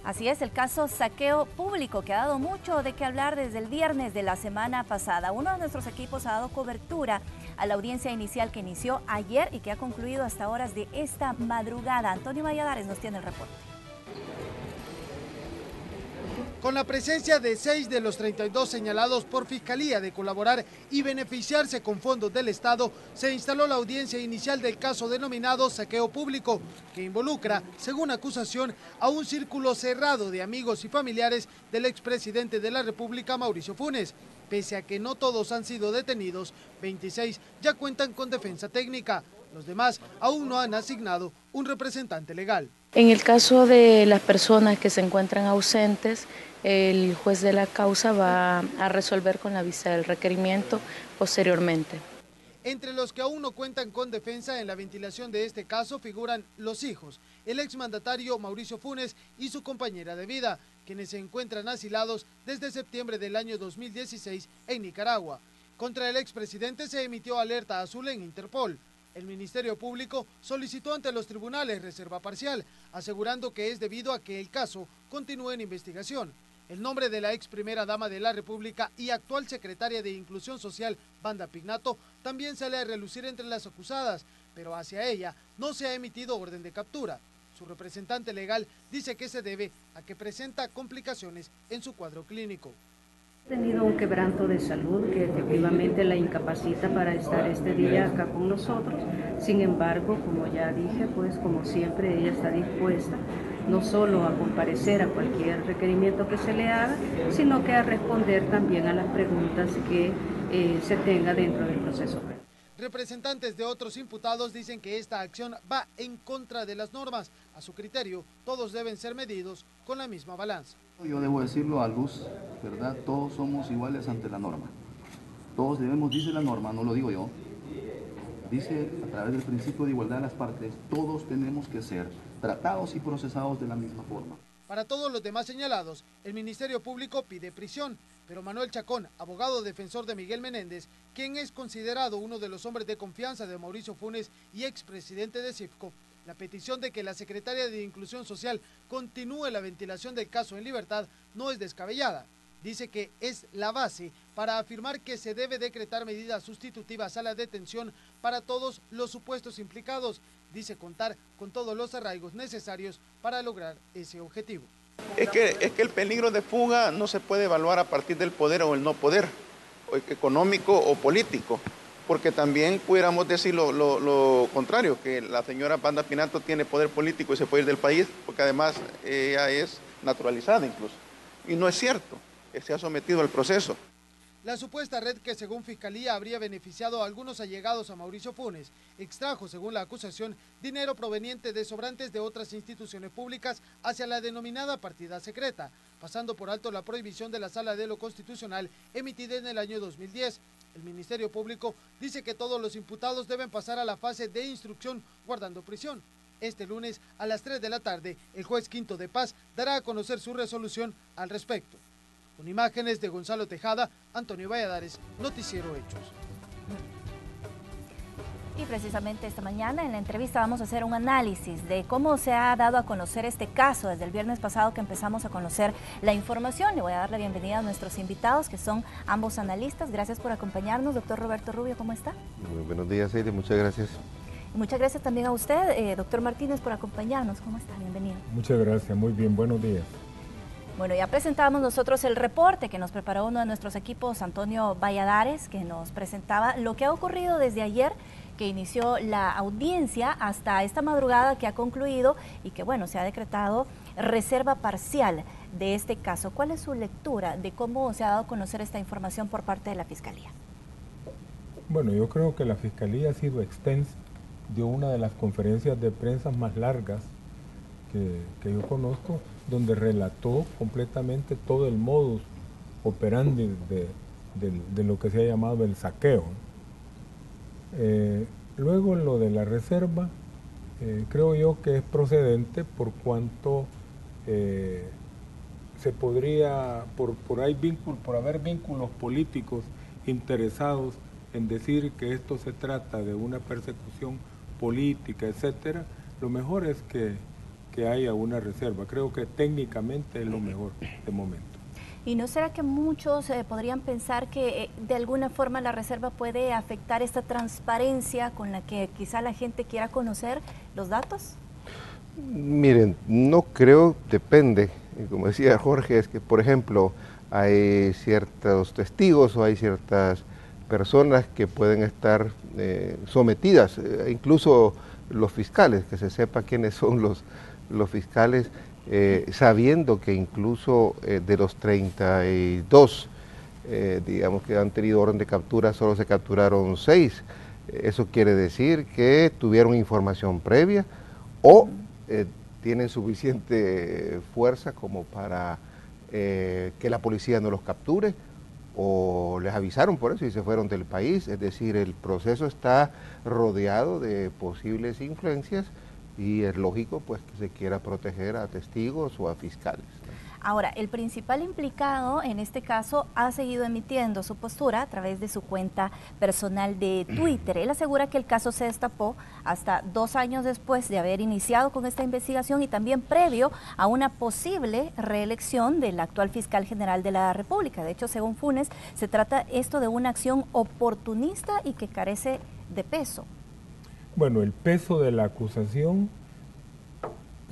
Así es, el caso saqueo público que ha dado mucho de qué hablar desde el viernes de la semana pasada. Uno de nuestros equipos ha dado cobertura a la audiencia inicial que inició ayer y que ha concluido hasta horas de esta madrugada. Antonio Valladares nos tiene el reporte. Con la presencia de 6 de los 32 señalados por Fiscalía de colaborar y beneficiarse con fondos del Estado, se instaló la audiencia inicial del caso denominado saqueo público, que involucra, según acusación, a un círculo cerrado de amigos y familiares del expresidente de la República, Mauricio Funes. Pese a que no todos han sido detenidos, 26 ya cuentan con defensa técnica. Los demás aún no han asignado un representante legal. En el caso de las personas que se encuentran ausentes, el juez de la causa va a resolver con la vista del requerimiento posteriormente. Entre los que aún no cuentan con defensa en la ventilación de este caso figuran los hijos, el exmandatario Mauricio Funes y su compañera de vida, quienes se encuentran asilados desde septiembre del año 2016 en Nicaragua. Contra el expresidente se emitió alerta azul en Interpol. El Ministerio Público solicitó ante los tribunales reserva parcial, asegurando que es debido a que el caso continúe en investigación. El nombre de la ex primera dama de la República y actual secretaria de Inclusión Social, Wanda Pignato, también sale a relucir entre las acusadas, pero hacia ella no se ha emitido orden de captura. Su representante legal dice que se debe a que presenta complicaciones en su cuadro clínico. Ha tenido un quebranto de salud que efectivamente la incapacita para estar este día acá con nosotros. Sin embargo, como ya dije, pues como siempre ella está dispuesta no solo a comparecer a cualquier requerimiento que se le haga, sino que a responder también a las preguntas que se tenga dentro del proceso. Representantes de otros imputados dicen que esta acción va en contra de las normas. A su criterio, todos deben ser medidos con la misma balanza. Yo debo decirlo a luz, ¿verdad? Todos somos iguales ante la norma. Todos debemos, dice la norma, no lo digo yo, dice a través del principio de igualdad de las partes, todos tenemos que ser tratados y procesados de la misma forma. Para todos los demás señalados, el Ministerio Público pide prisión, pero Manuel Chacón, abogado defensor de Miguel Menéndez, quien es considerado uno de los hombres de confianza de Mauricio Funes y expresidente de CIFCO, la petición de que la secretaria de Inclusión Social continúe la ventilación del caso en libertad no es descabellada. Dice que es la base para afirmar que se debe decretar medidas sustitutivas a la detención para todos los supuestos implicados. Dice contar con todos los arraigos necesarios para lograr ese objetivo. Es que el peligro de fuga no se puede evaluar a partir del poder o el no poder, económico o político, porque también pudiéramos decir lo contrario, que la señora Wanda Pignato tiene poder político y se puede ir del país, porque además ella es naturalizada incluso. Y no es cierto, que se ha sometido al proceso. La supuesta red que según Fiscalía habría beneficiado a algunos allegados a Mauricio Funes extrajo, según la acusación, dinero proveniente de sobrantes de otras instituciones públicas hacia la denominada partida secreta, pasando por alto la prohibición de la Sala de lo Constitucional emitida en el año 2010. El Ministerio Público dice que todos los imputados deben pasar a la fase de instrucción guardando prisión. Este lunes a las 3 de la tarde, el juez Quinto de Paz dará a conocer su resolución al respecto. Con imágenes de Gonzalo Tejada, Antonio Valladares, Noticiero Hechos. Y precisamente esta mañana en la entrevista vamos a hacer un análisis de cómo se ha dado a conocer este caso desde el viernes pasado que empezamos a conocer la información. Le voy a dar la bienvenida a nuestros invitados, que son ambos analistas. Gracias por acompañarnos. Doctor Roberto Rubio, ¿cómo está? Muy buenos días, Eide, muchas gracias. Y muchas gracias también a usted, doctor Martínez, por acompañarnos. ¿Cómo está? Bienvenido. Muchas gracias, muy bien, buenos días. Bueno, ya presentábamos nosotros el reporte que nos preparó uno de nuestros equipos, Antonio Valladares, que nos presentaba lo que ha ocurrido desde ayer, que inició la audiencia, hasta esta madrugada que ha concluido y que, bueno, se ha decretado reserva parcial de este caso. ¿Cuál es su lectura de cómo se ha dado a conocer esta información por parte de la Fiscalía? Bueno, yo creo que la Fiscalía ha sido extensa, dio una de las conferencias de prensa más largas que yo conozco, donde relató completamente todo el modus operandi de lo que se ha llamado el saqueo. Luego lo de la reserva, creo yo que es procedente por cuanto se podría, por haber vínculos políticos interesados en decir que esto se trata de una persecución política, etcétera, lo mejor es que que haya una reserva. Creo que técnicamente es lo mejor de momento. ¿Y no será que muchos podrían pensar que de alguna forma la reserva puede afectar esta transparencia con la que quizá la gente quiera conocer los datos? Miren, no creo, depende. Como decía Jorge, es que, por ejemplo, hay ciertos testigos o hay ciertas personas que pueden estar sometidas, incluso los fiscales, que se sepa quiénes son los fiscales, sabiendo que incluso de los 32, digamos que han tenido orden de captura, solo se capturaron 6. Eso quiere decir que tuvieron información previa o tienen suficiente fuerza como para que la policía no los capture, o les avisaron por eso y se fueron del país. Es decir, el proceso está rodeado de posibles influencias y es lógico pues que se quiera proteger a testigos o a fiscales. Ahora, el principal implicado en este caso ha seguido emitiendo su postura a través de su cuenta personal de Twitter. Él asegura que el caso se destapó hasta 2 años después de haber iniciado con esta investigación y también previo a una posible reelección del actual fiscal general de la República. De hecho, según Funes, se trata esto de una acción oportunista y que carece de peso. Bueno, el peso de la acusación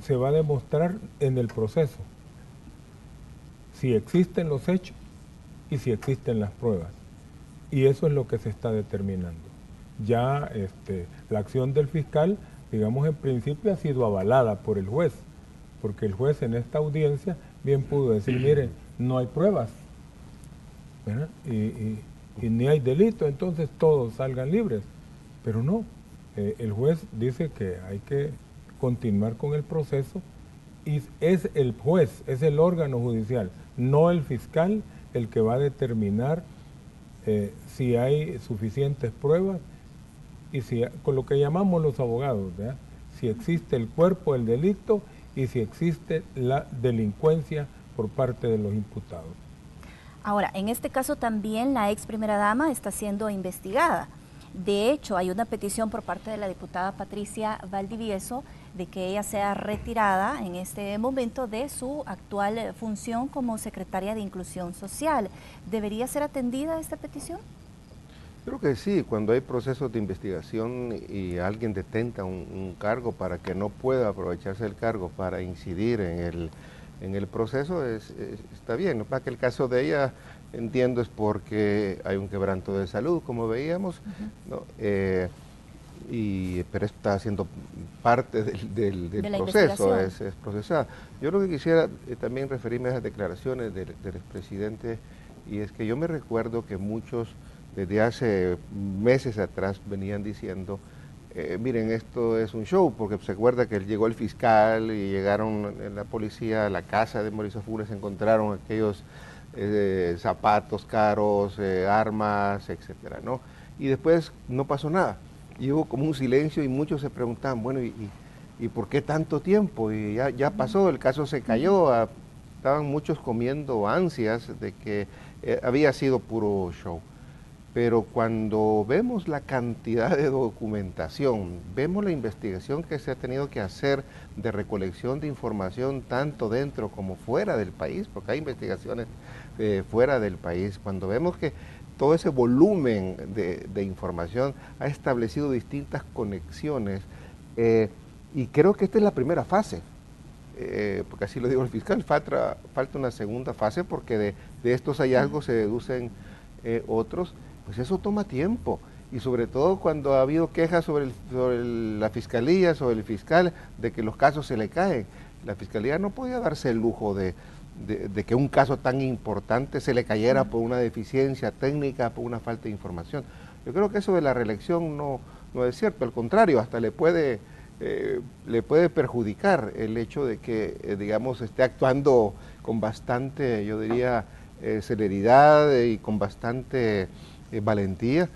se va a demostrar en el proceso, si existen los hechos y si existen las pruebas. Y eso es lo que se está determinando. Ya la acción del fiscal, digamos, en principio ha sido avalada por el juez, porque el juez en esta audiencia bien pudo decir, mire, no hay pruebas, ¿verdad? Y ni hay delito, entonces todos salgan libres. Pero no, el juez dice que hay que continuar con el proceso y es el juez, es el órgano judicial, no el fiscal, el que va a determinar si hay suficientes pruebas y si, con lo que llamamos los abogados, ¿verdad? Si existe el cuerpo del delito y si existe la delincuencia por parte de los imputados. Ahora, en este caso también la ex primera dama está siendo investigada. De hecho, hay una petición por parte de la diputada Patricia Valdivieso de que ella sea retirada en este momento de su actual función como secretaria de Inclusión Social. ¿Debería ser atendida esta petición? Creo que sí, cuando hay procesos de investigación y alguien detenta un cargo para que no pueda aprovecharse del cargo para incidir en el proceso, está bien. Para que el caso de ella, entiendo, es porque hay un quebranto de salud, como veíamos, ¿no? Pero está haciendo parte del proceso, es procesada. Yo lo que quisiera también referirme a las declaraciones del expresidente, y es que yo me recuerdo que muchos desde hace meses atrás venían diciendo, miren, esto es un show, porque se acuerda que llegó el fiscal y llegaron en la policía a la casa de Mauricio Funes, encontraron aquellos zapatos caros, armas, etcétera, ¿no? Y después no pasó nada. Y hubo como un silencio y muchos se preguntaban, bueno, ¿y por qué tanto tiempo? Y ya pasó, el caso se cayó, estaban muchos comiendo ansias de que había sido puro show. Pero cuando vemos la cantidad de documentación, vemos la investigación que se ha tenido que hacer de recolección de información tanto dentro como fuera del país, porque hay investigaciones fuera del país, cuando vemos que todo ese volumen de información ha establecido distintas conexiones, y creo que esta es la primera fase, porque así lo dijo el fiscal, falta una segunda fase porque de estos hallazgos se deducen otros. Pues eso toma tiempo, y sobre todo cuando ha habido quejas sobre la fiscalía, sobre el fiscal, de que los casos se le caen. La fiscalía no podía darse el lujo de que un caso tan importante se le cayera por una deficiencia técnica, por una falta de información. Yo creo que eso de la reelección no es cierto, al contrario, hasta le puede perjudicar el hecho de que, digamos, esté actuando con bastante, yo diría, celeridad y con bastante valentía,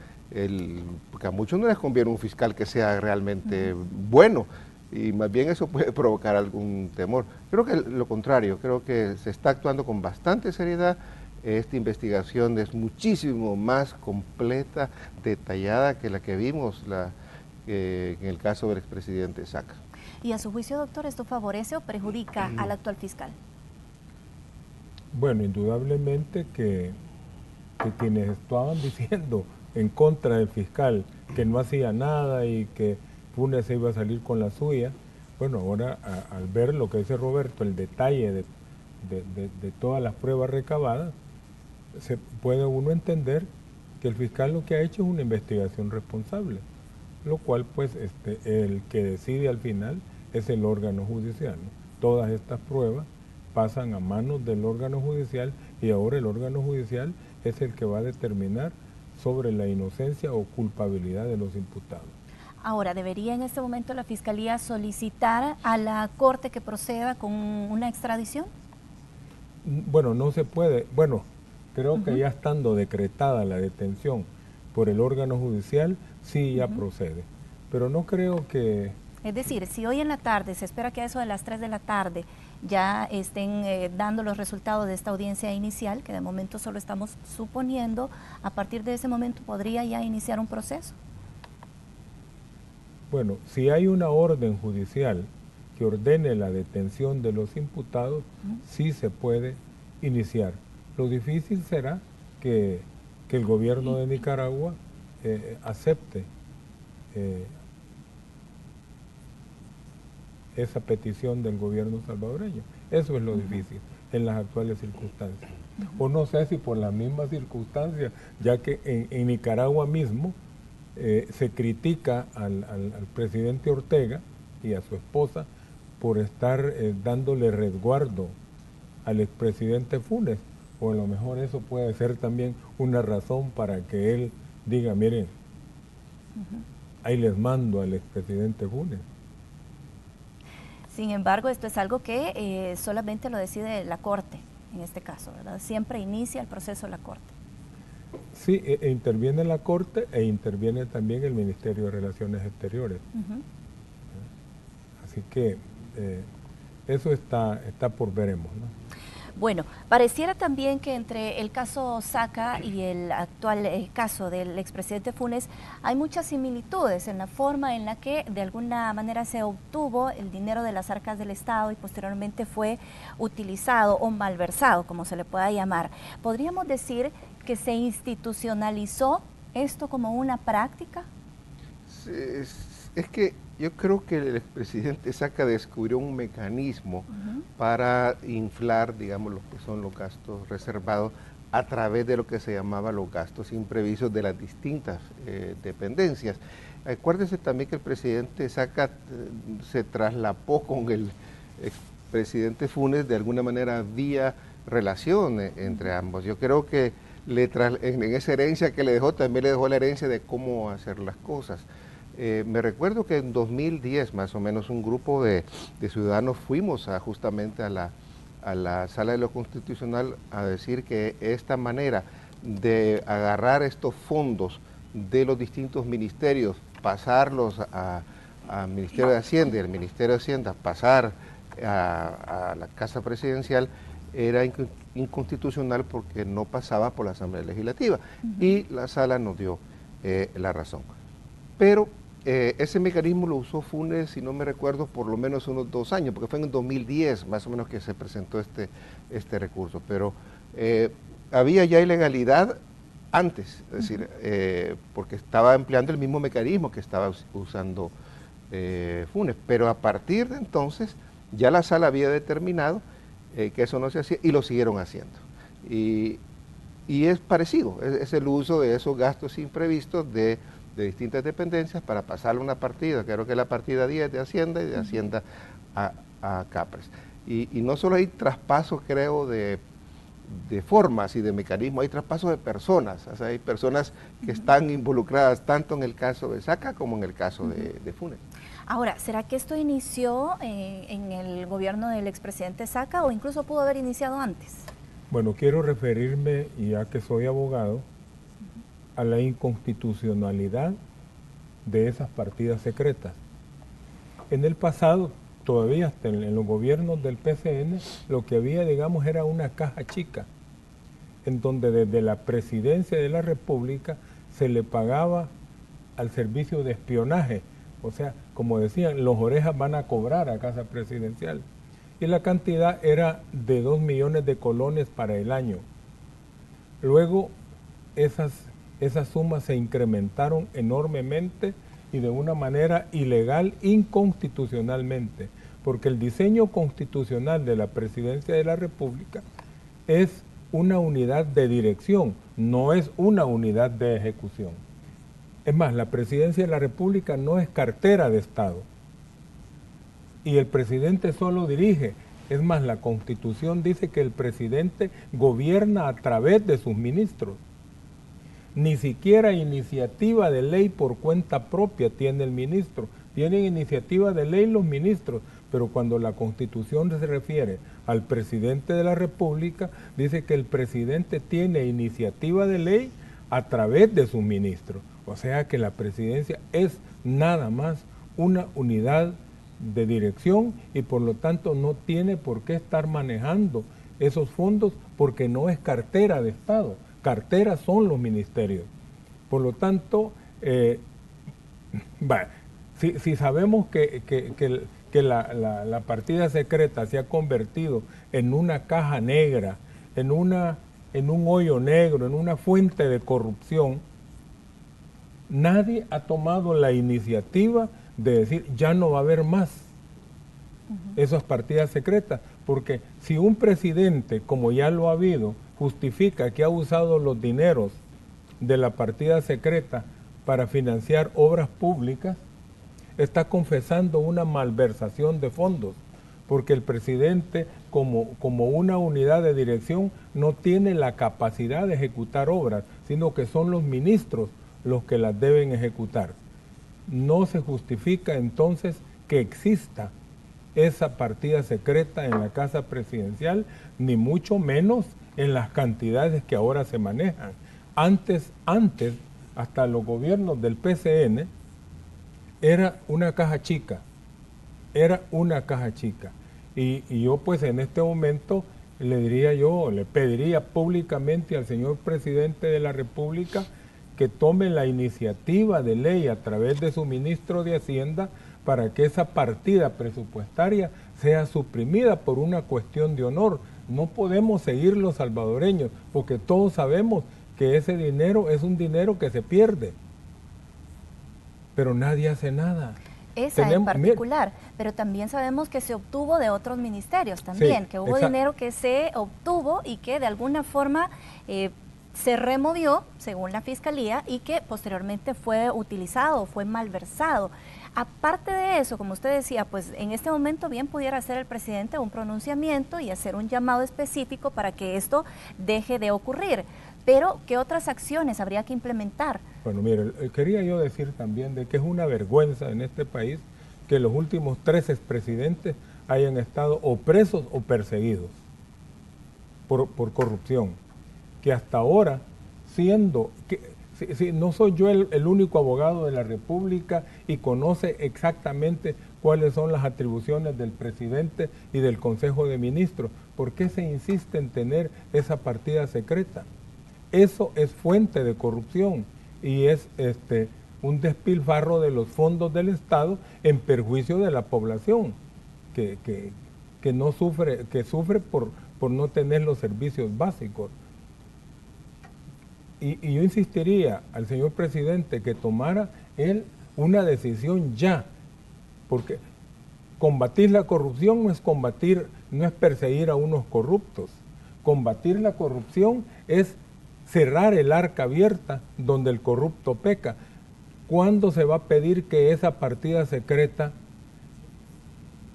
porque a muchos no les conviene un fiscal que sea realmente bueno, y más bien eso puede provocar algún temor. Creo que lo contrario, creo que se está actuando con bastante seriedad. Esta investigación es muchísimo más completa, detallada que la que vimos en el caso del expresidente Saca. Y a su juicio, doctor, ¿esto favorece o perjudica al actual fiscal? Bueno, indudablemente que quienes estaban diciendo en contra del fiscal que no hacía nada y que Funes se iba a salir con la suya, bueno, ahora al ver lo que dice Roberto, el detalle de todas las pruebas recabadas, se puede uno entender que el fiscal lo que ha hecho es una investigación responsable, lo cual pues el que decide al final es el órgano judicial, ¿no? Todas estas pruebas pasan a manos del órgano judicial y ahora el órgano judicial es el que va a determinar sobre la inocencia o culpabilidad de los imputados. Ahora, ¿debería en este momento la Fiscalía solicitar a la Corte que proceda con una extradición? Bueno, no se puede. Bueno, creo que ya estando decretada la detención por el órgano judicial, sí ya procede. Pero no creo que... Es decir, si hoy en la tarde, se espera que a eso de las 3 de la tarde ya estén dando los resultados de esta audiencia inicial, que de momento solo estamos suponiendo, a partir de ese momento podría ya iniciar un proceso. Bueno, si hay una orden judicial que ordene la detención de los imputados, sí se puede iniciar. Lo difícil será que el gobierno de Nicaragua acepte esa petición del gobierno salvadoreño. Eso es lo difícil en las actuales circunstancias. O no sé si por las mismas circunstancias, ya que en Nicaragua mismo se critica al presidente Ortega y a su esposa por estar dándole resguardo al expresidente Funes, o a lo mejor eso puede ser también una razón para que él diga, miren, ahí les mando al expresidente Funes. Sin embargo, esto es algo que solamente lo decide la Corte, en este caso, ¿verdad? Siempre inicia el proceso la Corte. Sí, interviene la Corte e interviene también el Ministerio de Relaciones Exteriores. Así que eso está por veremos, ¿no? Bueno, pareciera también que entre el caso Saca y el actual caso del expresidente Funes hay muchas similitudes en la forma en la que de alguna manera se obtuvo el dinero de las arcas del Estado y posteriormente fue utilizado o malversado, como se le pueda llamar. ¿Podríamos decir que se institucionalizó esto como una práctica? Es que yo creo que el expresidente Saca descubrió un mecanismo para inflar, digamos, lo que son los gastos reservados a través de lo que se llamaba los gastos imprevistos de las distintas dependencias. Acuérdense también que el presidente Saca se traslapó con el expresidente Funes, de alguna manera había relación entre ambos. Yo creo que en esa herencia que le dejó, también le dejó la herencia de cómo hacer las cosas. Me recuerdo que en 2010 más o menos un grupo de ciudadanos fuimos justamente a la Sala de lo Constitucional a decir que esta manera de agarrar estos fondos de los distintos ministerios, pasarlos al Ministerio de Hacienda y al Ministerio de Hacienda pasar a la Casa Presidencial era inconstitucional porque no pasaba por la Asamblea Legislativa y la Sala nos dio la razón. Pero ese mecanismo lo usó Funes, si no me recuerdo, por lo menos unos 2 años, porque fue en el 2010 más o menos que se presentó este recurso, pero había ya ilegalidad antes, es decir, porque estaba empleando el mismo mecanismo que estaba usando Funes, pero a partir de entonces ya la Sala había determinado que eso no se hacía y lo siguieron haciendo. Y es parecido, es el uso de esos gastos imprevistos de distintas dependencias para pasarle una partida, creo que es la partida 10 de Hacienda y de Hacienda a Capres. Y no solo hay traspasos, creo, de formas y de mecanismos, hay traspasos de personas, o sea, hay personas que están involucradas tanto en el caso de Saca como en el caso de Funes. Ahora, ¿será que esto inició en el gobierno del expresidente Saca o incluso pudo haber iniciado antes? Bueno, quiero referirme, ya que soy abogado, a la inconstitucionalidad de esas partidas secretas. En el pasado, todavía hasta en los gobiernos del PCN, lo que había, digamos, era una caja chica, en donde desde la presidencia de la República se le pagaba al servicio de espionaje, o sea, como decían, los orejas van a cobrar a Casa Presidencial. Y la cantidad era de 2 millones de colones para el año. Luego esas sumas se incrementaron enormemente y de una manera ilegal, inconstitucionalmente, porque el diseño constitucional de la Presidencia de la República es una unidad de dirección, no es una unidad de ejecución. Es más, la Presidencia de la República no es cartera de Estado y el presidente solo dirige. Es más, la Constitución dice que el presidente gobierna a través de sus ministros. Ni siquiera iniciativa de ley por cuenta propia tiene el ministro. Tienen iniciativa de ley los ministros, pero cuando la Constitución se refiere al presidente de la República, dice que el presidente tiene iniciativa de ley a través de sus ministros. O sea que la presidencia es nada más una unidad de dirección y por lo tanto no tiene por qué estar manejando esos fondos porque no es cartera de Estado. Carteras son los ministerios. Por lo tanto, si sabemos que la partida secreta se ha convertido en una caja negra, en un hoyo negro, en una fuente de corrupción, nadie ha tomado la iniciativa de decir ya no va a haber más esas partidas secretas, porque si un presidente, como ya lo ha habido, justifica que ha usado los dineros de la partida secreta para financiar obras públicas, está confesando una malversación de fondos, porque el presidente, como una unidad de dirección, no tiene la capacidad de ejecutar obras, sino que son los ministros los que las deben ejecutar. No se justifica entonces que exista esa partida secreta en la Casa Presidencial, ni mucho menos en las cantidades que ahora se manejan. Antes, hasta los gobiernos del PCN, era una caja chica, y yo pues en este momento le pediría públicamente al señor presidente de la República que tome la iniciativa de ley a través de su ministro de Hacienda para que esa partida presupuestaria sea suprimida por una cuestión de honor. No podemos seguir los salvadoreños, porque todos sabemos que ese dinero es un dinero que se pierde, pero nadie hace nada. Esa en particular, pero también sabemos que se obtuvo de otros ministerios también, que hubo dinero que se obtuvo y que de alguna forma se removió, según la Fiscalía, y que posteriormente fue utilizado, fue malversado. Aparte de eso, como usted decía, pues en este momento bien pudiera hacer el presidente un pronunciamiento y hacer un llamado específico para que esto deje de ocurrir. Pero, ¿qué otras acciones habría que implementar? Bueno, mire, quería yo decir también de que es una vergüenza en este país que los últimos 3 expresidentes hayan estado o presos o perseguidos por corrupción. Que hasta ahora, no soy yo el único abogado de la República y conoce exactamente cuáles son las atribuciones del presidente y del Consejo de Ministros. ¿Por qué se insiste en tener esa partida secreta? Eso es fuente de corrupción y es un despilfarro de los fondos del Estado en perjuicio de la población que sufre por no tener los servicios básicos. Y yo insistiría al señor presidente que tomara él una decisión ya, porque combatir la corrupción no es perseguir a unos corruptos. Combatir la corrupción es cerrar el arca abierta donde el corrupto peca. ¿Cuándo se va a pedir que esa partida secreta?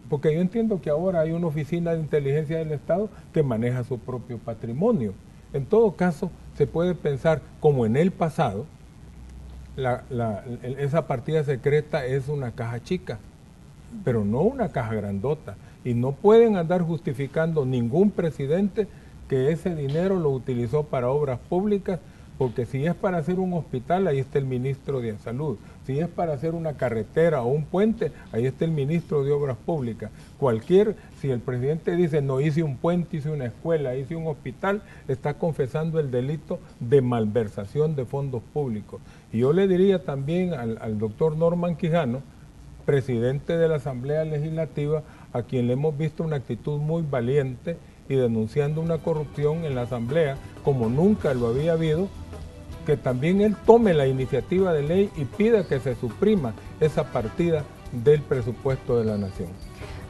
Porque yo entiendo que ahora hay una oficina de inteligencia del Estado que maneja su propio patrimonio. En todo caso, se puede pensar, como en el pasado, esa partida secreta es una caja chica, pero no una caja grandota. Y no pueden andar justificando ningún presidente que ese dinero lo utilizó para obras públicas, porque si es para hacer un hospital, ahí está el ministro de Salud. Si es para hacer una carretera o un puente, ahí está el ministro de Obras Públicas. Si el presidente dice, no hice un puente, hice una escuela, hice un hospital, está confesando el delito de malversación de fondos públicos. Y yo le diría también al doctor Norman Quijano presidente de la Asamblea Legislativa, a quien le hemos visto una actitud muy valiente y denunciando una corrupción en la Asamblea como nunca lo había habido, que también él tome la iniciativa de ley y pida que se suprima esa partida del presupuesto de la Nación.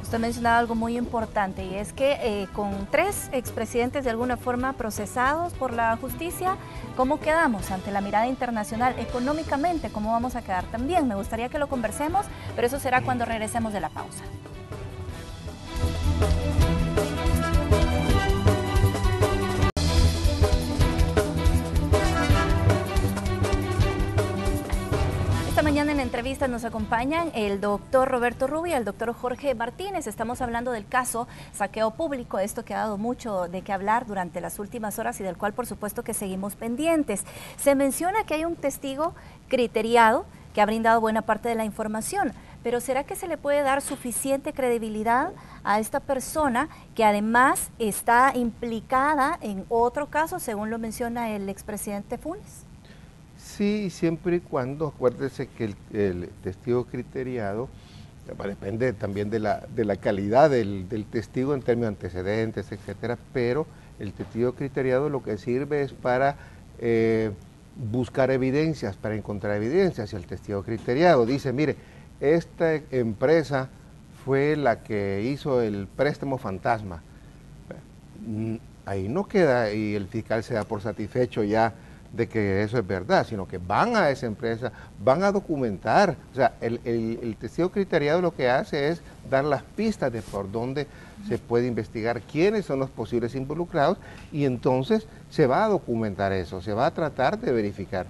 Usted mencionaba algo muy importante, y es que con 3 expresidentes de alguna forma procesados por la justicia, ¿cómo quedamos ante la mirada internacional? Económicamente, ¿cómo vamos a quedar? También me gustaría que lo conversemos, pero eso será cuando regresemos de la pausa. Esta mañana en entrevistas nos acompañan el doctor Roberto Rubio y el doctor Jorge Martínez. Estamos hablando del caso saqueo público, esto que ha dado mucho de qué hablar durante las últimas horas y del cual por supuesto que seguimos pendientes. Se menciona que hay un testigo criteriado que ha brindado buena parte de la información, pero ¿será que se le puede dar suficiente credibilidad a esta persona que además está implicada en otro caso, según lo menciona el expresidente Funes? Sí, siempre y cuando, acuérdese que el testigo criteriado depende también de la calidad del testigo en términos de antecedentes, etcétera, pero el testigo criteriado lo que sirve es para buscar evidencias, para encontrar evidencias. Si el testigo criteriado dice, mire, esta empresa fue la que hizo el préstamo fantasma, ahí no queda y el fiscal se da por satisfecho ya de que eso es verdad, sino que van a esa empresa, van a documentar. O sea, el testigo criteriado lo que hace es dar las pistas de por dónde se puede investigar quiénes son los posibles involucrados, y entonces se va a documentar eso, se va a tratar de verificar.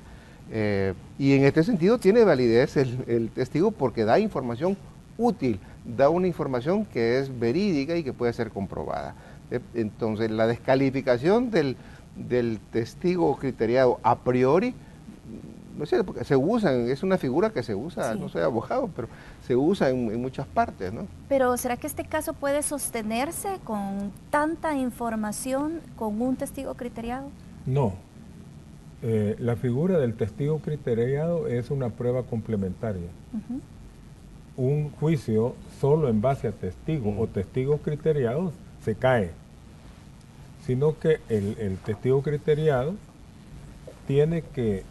Y en este sentido tiene validez el testigo porque da información útil, da una información que es verídica y que puede ser comprobada. Entonces la descalificación del testigo criteriado a priori, no sé, porque se usa, es una figura que se usa, sí. No soy abogado, pero se usa en muchas partes, ¿no? Pero ¿será que este caso puede sostenerse con tanta información con un testigo criteriado? No. La figura del testigo criteriado es una prueba complementaria. Un juicio solo en base a testigos o testigos criteriados se cae, sino que el testigo criteriado tiene que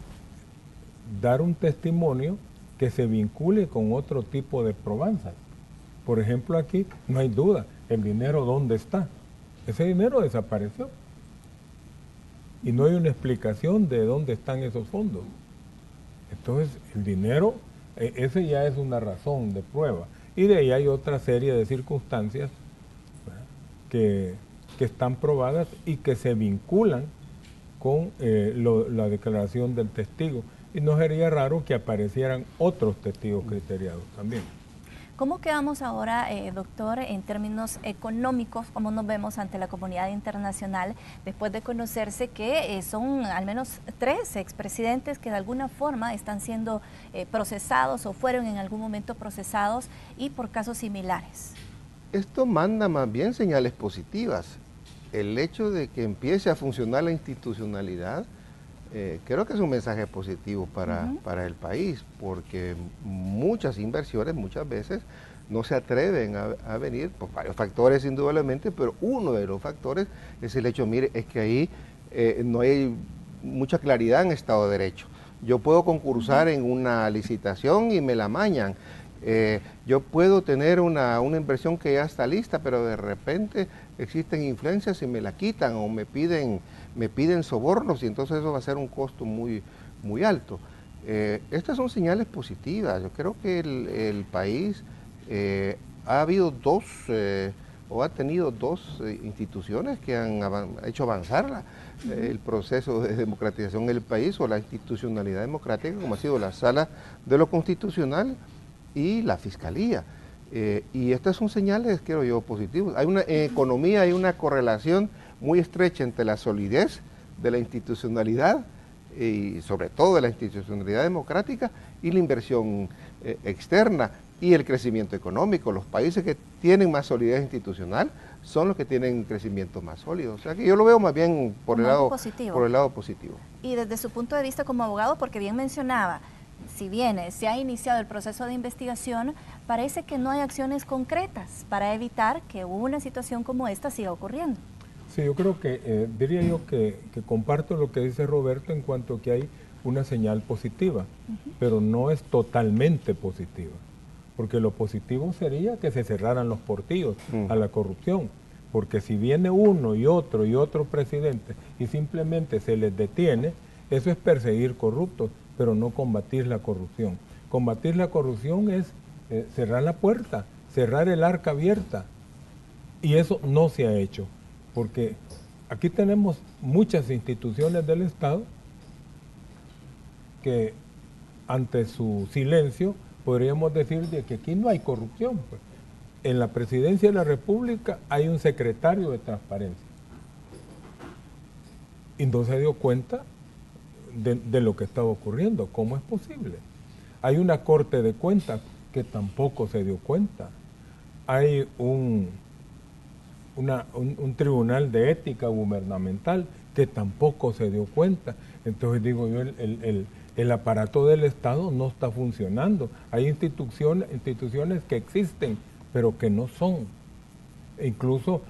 dar un testimonio que se vincule con otro tipo de probanzas. Por ejemplo, aquí no hay duda, el dinero ¿dónde está? Ese dinero desapareció. Y no hay una explicación de dónde están esos fondos. Entonces, el dinero, ese ya es una razón de prueba. Y de ahí hay otra serie de circunstancias, ¿verdad?, que están probadas y que se vinculan con la declaración del testigo. Y no sería raro que aparecieran otros testigos criteriados también. ¿Cómo quedamos ahora, doctor, en términos económicos? ¿Cómo nos vemos ante la comunidad internacional después de conocerse que son al menos 3 expresidentes que de alguna forma están siendo procesados o fueron en algún momento procesados y por casos similares? Esto manda más bien señales positivas. El hecho de que empiece a funcionar la institucionalidad, creo que es un mensaje positivo para el país, porque muchas inversiones muchas veces no se atreven a venir por varios factores indudablemente, pero uno de los factores es el hecho, mire, es que ahí no hay mucha claridad en Estado de Derecho. Yo puedo concursar en una licitación y me la amañan. Yo puedo tener una inversión que ya está lista, pero de repente existen influencias y me la quitan o me piden sobornos, y entonces eso va a ser un costo muy, muy alto. Estas son señales positivas. Yo creo que el país ha habido ha tenido dos instituciones que han hecho avanzar el proceso de democratización del país, o la institucionalidad democrática, como ha sido la Sala de lo Constitucional y la Fiscalía. Y estas son señales, creo yo, positivas. En economía hay una correlación muy estrecha entre la solidez de la institucionalidad y sobre todo de la institucionalidad democrática y la inversión externa y el crecimiento económico. Los países que tienen más solidez institucional son los que tienen crecimiento más sólido. O sea que yo lo veo más bien por el lado positivo. Y desde su punto de vista como abogado, porque bien mencionaba, si bien se ha iniciado el proceso de investigación, parece que no hay acciones concretas para evitar que una situación como esta siga ocurriendo. Sí, yo creo que, diría yo que comparto lo que dice Roberto en cuanto a que hay una señal positiva, pero no es totalmente positiva, porque lo positivo sería que se cerraran los portillos a la corrupción, porque si viene uno y otro presidente y simplemente se les detiene, eso es perseguir corruptos, pero no combatir la corrupción. Combatir la corrupción es cerrar la puerta, cerrar el arca abierta, y eso no se ha hecho, porque aquí tenemos muchas instituciones del Estado que ante su silencio podríamos decir de que aquí no hay corrupción. Pues. En la Presidencia de la República hay un secretario de Transparencia y no se dio cuenta de lo que estaba ocurriendo. ¿Cómo es posible? Hay una Corte de Cuentas que tampoco se dio cuenta. Hay un tribunal de ética gubernamental que tampoco se dio cuenta. Entonces digo yo, el aparato del Estado no está funcionando. Hay instituciones que existen, pero que no son. Incluso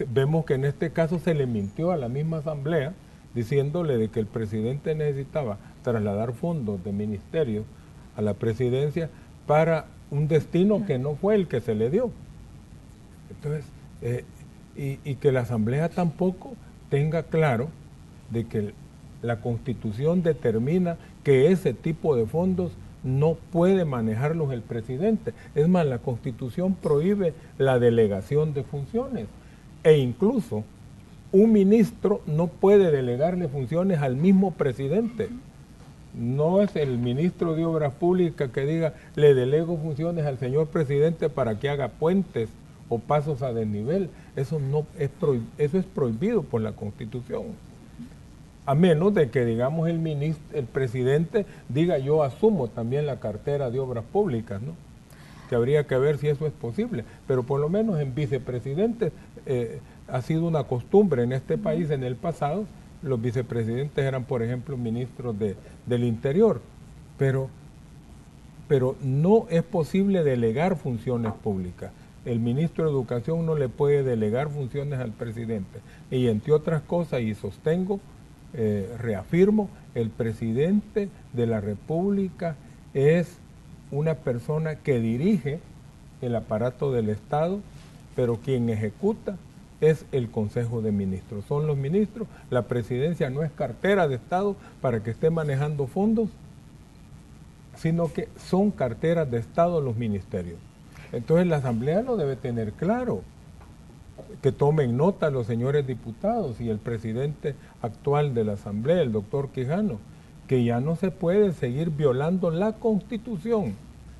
vemos que en este caso se le mintió a la misma Asamblea diciéndole de que el presidente necesitaba trasladar fondos de ministerios a la presidencia para un destino que no fue el que se le dio. Entonces, y que la Asamblea tampoco tenga claro de que la Constitución determina que ese tipo de fondos no puede manejarlos el presidente. Es más, la Constitución prohíbe la delegación de funciones e incluso un ministro no puede delegarle funciones al mismo presidente. No es el ministro de Obras Públicas que diga, le delego funciones al señor presidente para que haga puentes o pasos a desnivel. Eso es prohibido por la Constitución. A menos de que, digamos, el presidente diga, yo asumo también la cartera de Obras Públicas, ¿no? Que habría que ver si eso es posible. Pero por lo menos en vicepresidentes ha sido una costumbre en este país en el pasado. Los vicepresidentes eran, por ejemplo, ministros del Interior, pero no es posible delegar funciones públicas. El ministro de Educación no le puede delegar funciones al presidente. Y entre otras cosas, y sostengo, reafirmo, el presidente de la República es una persona que dirige el aparato del Estado, pero quien ejecuta es el Consejo de Ministros. Son los ministros. La presidencia no es cartera de Estado para que esté manejando fondos, sino que son carteras de Estado los ministerios. Entonces la Asamblea lo debe tener claro, que tomen nota los señores diputados y el presidente actual de la Asamblea, el doctor Quijano, que ya no se puede seguir violando la Constitución,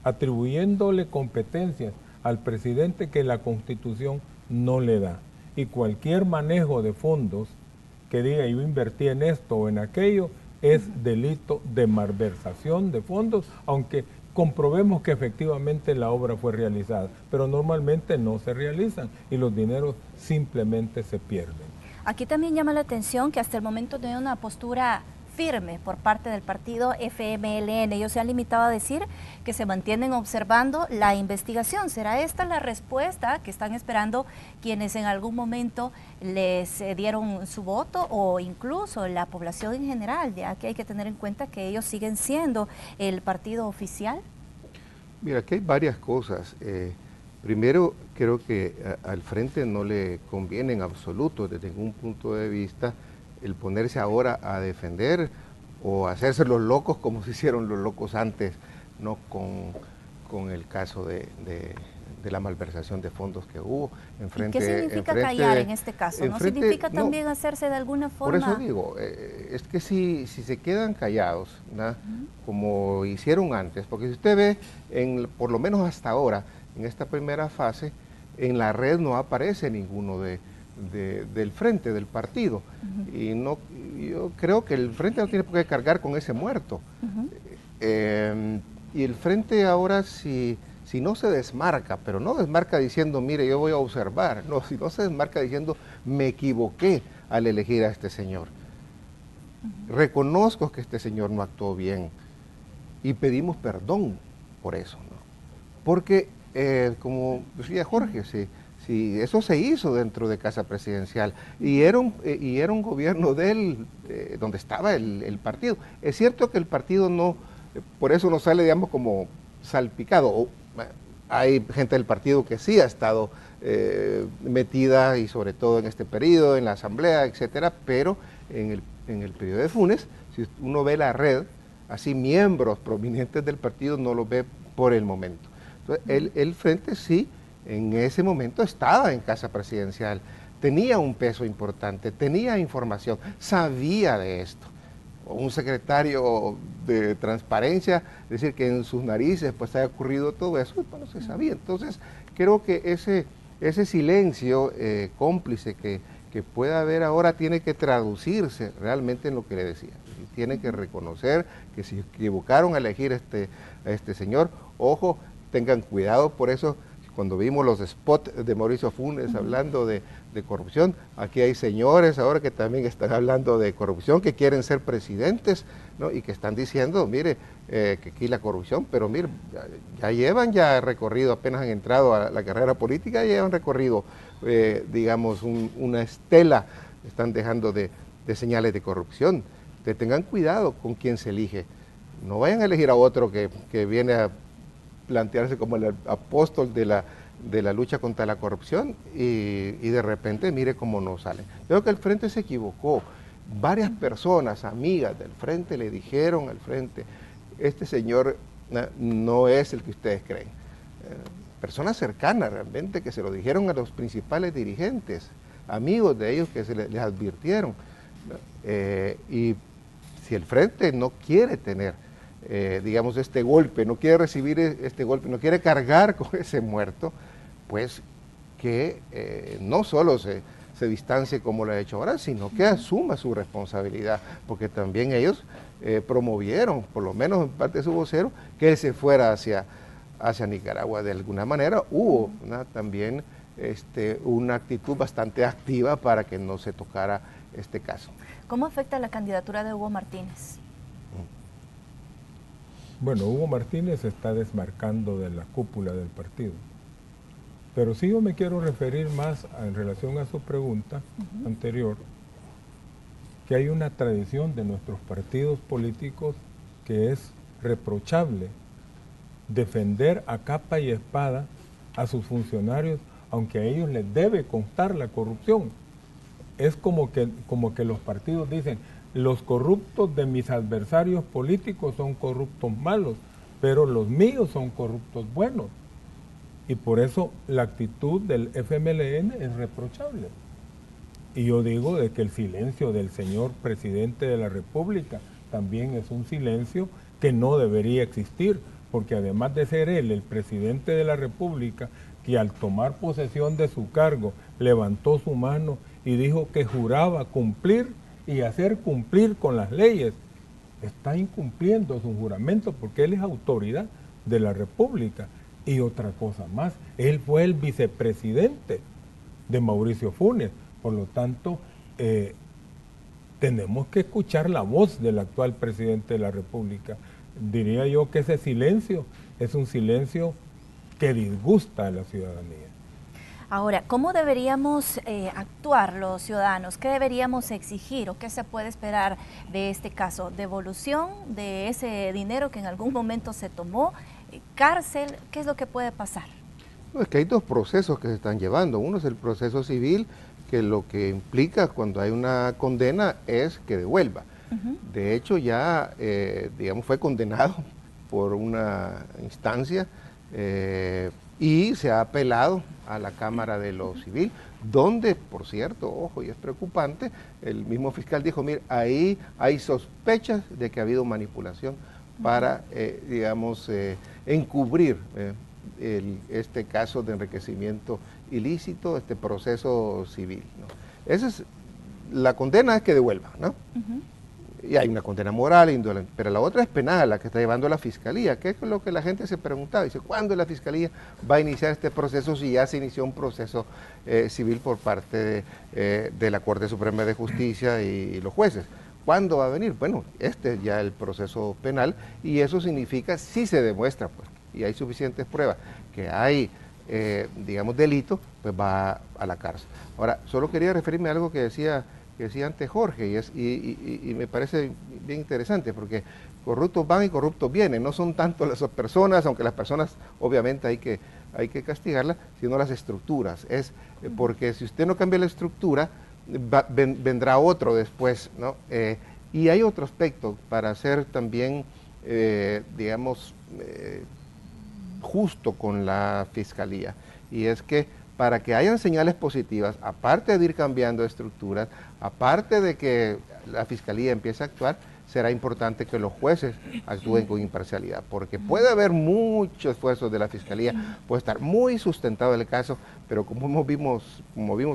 atribuyéndole competencias al presidente que la Constitución no le da. Y cualquier manejo de fondos que diga yo invertí en esto o en aquello es delito de malversación de fondos, aunque comprobemos que efectivamente la obra fue realizada, pero normalmente no se realizan y los dineros simplemente se pierden. Aquí también llama la atención que hasta el momento no hay una postura firme por parte del partido FMLN. Ellos se han limitado a decir que se mantienen observando la investigación. ¿Será esta la respuesta que están esperando quienes en algún momento les dieron su voto o incluso la población en general, ya que hay que tener en cuenta que ellos siguen siendo el partido oficial? Mira, aquí hay varias cosas. Primero, creo que al frente no le conviene en absoluto, desde ningún punto de vista, el ponerse ahora a defender o hacerse los locos como se hicieron los locos antes, ¿no? Con el caso de la malversación de fondos que hubo. ¿Y qué significa callar en este caso? ¿No significa también hacerse de alguna forma? Por eso digo, es que si se quedan callados, ¿no? Como hicieron antes, porque si usted ve, por lo menos hasta ahora, en esta primera fase, en la red no aparece ninguno del frente, del partido. Y no, yo creo que el frente no tiene por qué cargar con ese muerto. Y el frente ahora, si no se desmarca, pero no desmarca diciendo, mire, yo voy a observar, no, si no se desmarca diciendo, me equivoqué al elegir a este señor. Reconozco que este señor no actuó bien y pedimos perdón por eso, ¿no? porque como decía Jorge, sí, eso se hizo dentro de Casa Presidencial y era un gobierno donde estaba el partido. Es cierto que el partido no, por eso no sale, digamos, como salpicado. Hay gente del partido que sí ha estado metida, y sobre todo en este periodo, en la asamblea, etcétera, pero en el periodo de Funes, si uno ve la red, así miembros prominentes del partido no lo ve por el momento. Entonces, el Frente sí, en ese momento estaba en Casa Presidencial, tenía un peso importante, tenía información, sabía de esto. Un secretario de Transparencia, decir que en sus narices pues haya ocurrido todo eso, pues no se sabía. Entonces, creo que ese silencio cómplice que pueda haber ahora tiene que traducirse realmente en lo que le decía. Tiene que reconocer que si equivocaron a elegir a este señor, ojo, tengan cuidado. Por eso, cuando vimos los spots de Mauricio Funes hablando de corrupción, aquí hay señores ahora que también están hablando de corrupción, que quieren ser presidentes, ¿no? Y que están diciendo, mire, que aquí la corrupción, pero mire, ya llevan recorrido, apenas han entrado a la carrera política, ya llevan recorrido, digamos, una estela, están dejando de señales de corrupción. Que tengan cuidado con quién se elige. No vayan a elegir a otro que viene a plantearse como el apóstol de la lucha contra la corrupción y de repente mire cómo no sale. Creo que el Frente se equivocó. Varias personas, amigas del Frente, le dijeron al Frente, este señor no es el que ustedes creen. Personas cercanas realmente que se lo dijeron a los principales dirigentes, amigos de ellos que les advirtieron. Y si el Frente no quiere tener, digamos, este golpe, no quiere recibir este golpe, no quiere cargar con ese muerto, pues que no solo se distancie como lo ha hecho ahora, sino que asuma su responsabilidad, porque también ellos promovieron, por lo menos en parte de su vocero, que él se fuera hacia Nicaragua. De alguna manera hubo también una actitud bastante activa para que no se tocara este caso. ¿Cómo afecta la candidatura de Hugo Martínez? Bueno, Hugo Martínez se está desmarcando de la cúpula del partido. Pero sí yo me quiero referir más en relación a su pregunta anterior, que hay una tradición de nuestros partidos políticos que es reprochable defender a capa y espada a sus funcionarios, aunque a ellos les debe constar la corrupción. Es como que los partidos dicen, los corruptos de mis adversarios políticos son corruptos malos, pero los míos son corruptos buenos. Y por eso la actitud del FMLN es reprochable. Y yo digo de que el silencio del señor presidente de la República también es un silencio que no debería existir, porque además de ser él el presidente de la República, que al tomar posesión de su cargo levantó su mano y dijo que juraba cumplir y hacer cumplir con las leyes, está incumpliendo su juramento porque él es autoridad de la República. Y otra cosa más, él fue el vicepresidente de Mauricio Funes, por lo tanto, tenemos que escuchar la voz del actual presidente de la República. Diría yo que ese silencio es un silencio que disgusta a la ciudadanía. Ahora, ¿cómo deberíamos actuar los ciudadanos? ¿Qué deberíamos exigir o qué se puede esperar de este caso? ¿Devolución de ese dinero que en algún momento se tomó? ¿Cárcel? ¿Qué es lo que puede pasar? No, es que hay dos procesos que se están llevando. Uno es el proceso civil, que lo que implica cuando hay una condena es que devuelva. De hecho, ya, digamos, fue condenado por una instancia y se ha apelado a la Cámara de lo Civil, donde, por cierto, ojo, y es preocupante, el mismo fiscal dijo, mire, ahí hay sospechas de que ha habido manipulación para, digamos, encubrir este caso de enriquecimiento ilícito, este proceso civil, ¿no? Esa es, la condena es que devuelva, ¿no? Y hay una condena moral, indolente, pero la otra es penal, la que está llevando la Fiscalía, que es lo que la gente se preguntaba, dice, ¿cuándo la Fiscalía va a iniciar este proceso si ya se inició un proceso civil por parte de la Corte Suprema de Justicia y los jueces? ¿Cuándo va a venir? Bueno, este es ya el proceso penal y eso significa, si se demuestra pues, y hay suficientes pruebas que hay, digamos, delito, pues va a la cárcel. Ahora, solo quería referirme a algo que decía antes Jorge, y me parece bien interesante, porque corruptos van y corruptos vienen, no son tanto las personas, aunque las personas obviamente hay que castigarlas, sino las estructuras. Porque si usted no cambia la estructura, vendrá otro después, ¿no? Y hay otro aspecto para ser también, digamos, justo con la Fiscalía, y es que para que hayan señales positivas, aparte de ir cambiando estructuras, aparte de que la Fiscalía empiece a actuar, será importante que los jueces actúen con imparcialidad, porque puede haber mucho esfuerzo de la Fiscalía, puede estar muy sustentado el caso, pero como vimos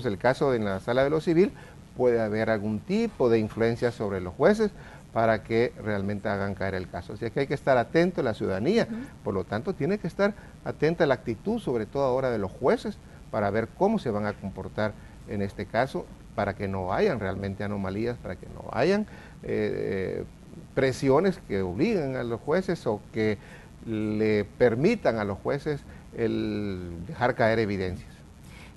el caso en la Sala de lo Civil, puede haber algún tipo de influencia sobre los jueces para que realmente hagan caer el caso. Así que hay que estar atento a la ciudadanía, por lo tanto tiene que estar atenta a la actitud, sobre todo ahora de los jueces, para ver cómo se van a comportar en este caso, para que no hayan realmente anomalías, para que no hayan presiones que obliguen a los jueces o que le permitan a los jueces el dejar caer evidencias.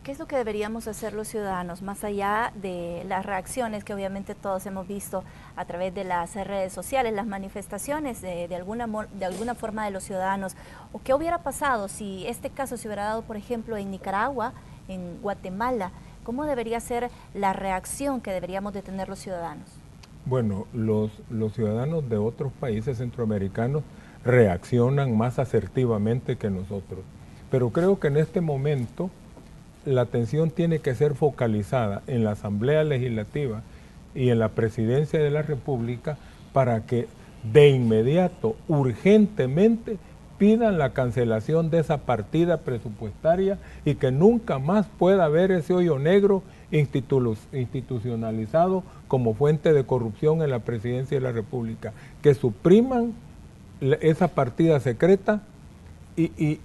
¿Qué es lo que deberíamos hacer los ciudadanos, más allá de las reacciones que obviamente todos hemos visto a través de las redes sociales, las manifestaciones de alguna forma de los ciudadanos? ¿O qué hubiera pasado si este caso se hubiera dado, por ejemplo, en Nicaragua, en Guatemala? ¿Cómo debería ser la reacción que deberíamos de tener los ciudadanos? Bueno, los ciudadanos de otros países centroamericanos reaccionan más asertivamente que nosotros, pero creo que en este momento la atención tiene que ser focalizada en la Asamblea Legislativa y en la Presidencia de la República para que de inmediato, urgentemente, pidan la cancelación de esa partida presupuestaria y que nunca más pueda haber ese hoyo negro institucionalizado como fuente de corrupción en la Presidencia de la República. Que supriman esa partida secreta. Y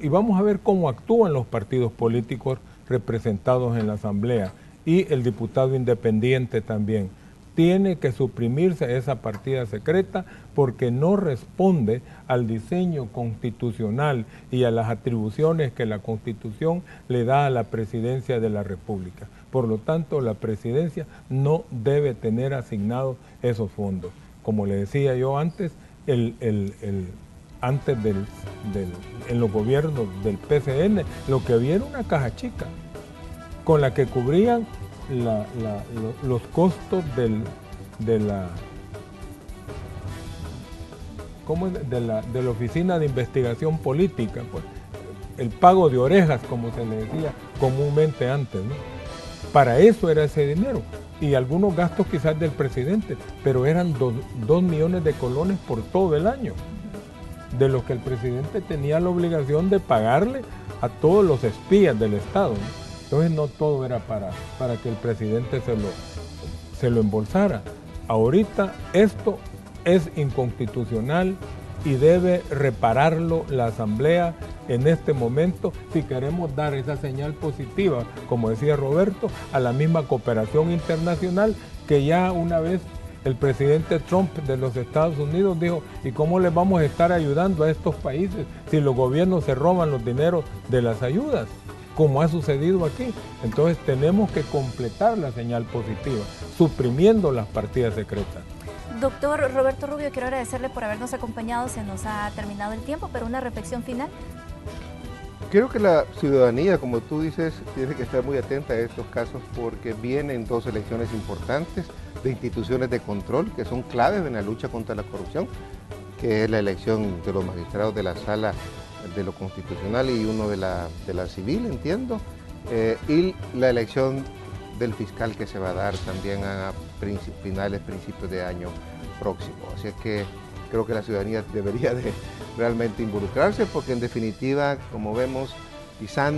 vamos a ver cómo actúan los partidos políticos representados en la Asamblea y el diputado independiente también. Tiene que suprimirse esa partida secreta porque no responde al diseño constitucional y a las atribuciones que la Constitución le da a la Presidencia de la República. Por lo tanto, la Presidencia no debe tener asignados esos fondos. Como le decía yo antes, antes en los gobiernos del PCN, lo que había era una caja chica con la que cubrían los costos de la Oficina de Investigación Política, pues, el pago de orejas, como se le decía comúnmente antes, ¿no? Para eso era ese dinero, y algunos gastos quizás del presidente, pero eran 2 millones de colones por todo el año, de los que el presidente tenía la obligación de pagarle a todos los espías del Estado, ¿no? Entonces no todo era para que el presidente se lo embolsara. Ahorita esto es inconstitucional y debe repararlo la Asamblea en este momento si queremos dar esa señal positiva, como decía Roberto, a la misma cooperación internacional que ya una vez el presidente Trump de los Estados Unidos dijo, ¿y cómo les vamos a estar ayudando a estos países si los gobiernos se roban los dineros de las ayudas? Como ha sucedido aquí. Entonces tenemos que completar la señal positiva, suprimiendo las partidas secretas. Doctor Roberto Rubio, quiero agradecerle por habernos acompañado, se nos ha terminado el tiempo, pero una reflexión final. Creo que la ciudadanía, como tú dices, tiene que estar muy atenta a estos casos porque vienen 2 elecciones importantes de instituciones de control que son claves en la lucha contra la corrupción, que es la elección de los magistrados de la Sala de lo Constitucional y uno de la Civil, entiendo, y la elección del fiscal que se va a dar también a principios de año próximo. Así es que creo que la ciudadanía debería de realmente involucrarse porque en definitiva, como vemos, quizás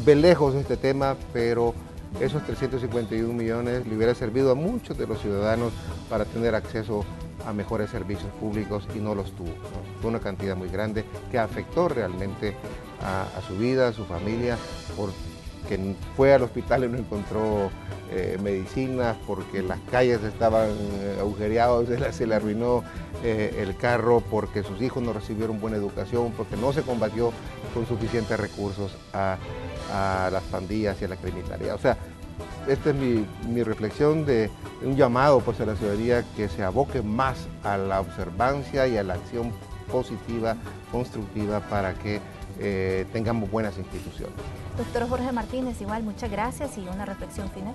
ve lejos este tema, pero esos 351 millones le hubiera servido a muchos de los ciudadanos para tener acceso a mejores servicios públicos y no los tuvo, ¿no? Fue una cantidad muy grande que afectó realmente a su vida, a su familia, por que fue al hospital y no encontró medicinas porque las calles estaban agujereadas, se le arruinó el carro porque sus hijos no recibieron buena educación, porque no se combatió con suficientes recursos a las pandillas y a la criminalidad. O sea, esta es mi reflexión de un llamado pues, a la ciudadanía que se aboque más a la observancia y a la acción positiva, constructiva, para que tengamos buenas instituciones. Doctor Jorge Martínez, igual, muchas gracias y una reflexión final.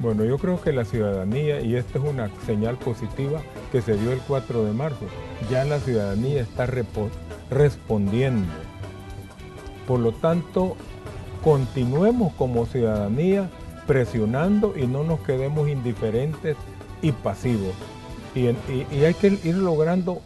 Bueno, yo creo que la ciudadanía, y esta es una señal positiva que se dio el 4 de marzo, ya la ciudadanía está respondiendo. Por lo tanto, continuemos como ciudadanía presionando y no nos quedemos indiferentes y pasivos. Y hay que ir logrando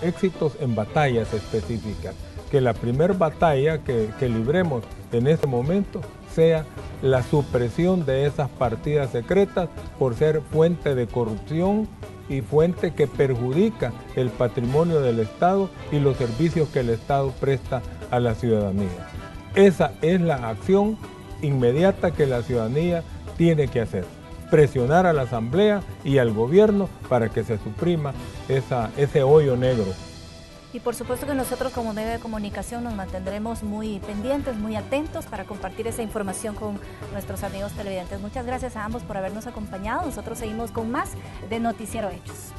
éxitos en batallas específicas. Que la primera batalla que libremos en este momento sea la supresión de esas partidas secretas por ser fuente de corrupción y fuente que perjudica el patrimonio del Estado y los servicios que el Estado presta a la ciudadanía. Esa es la acción inmediata que la ciudadanía tiene que hacer. Presionar a la Asamblea y al gobierno para que se suprima ese hoyo negro. Y por supuesto que nosotros como medio de comunicación nos mantendremos muy pendientes, muy atentos para compartir esa información con nuestros amigos televidentes. Muchas gracias a ambos por habernos acompañado. Nosotros seguimos con más de Noticiero Hechos.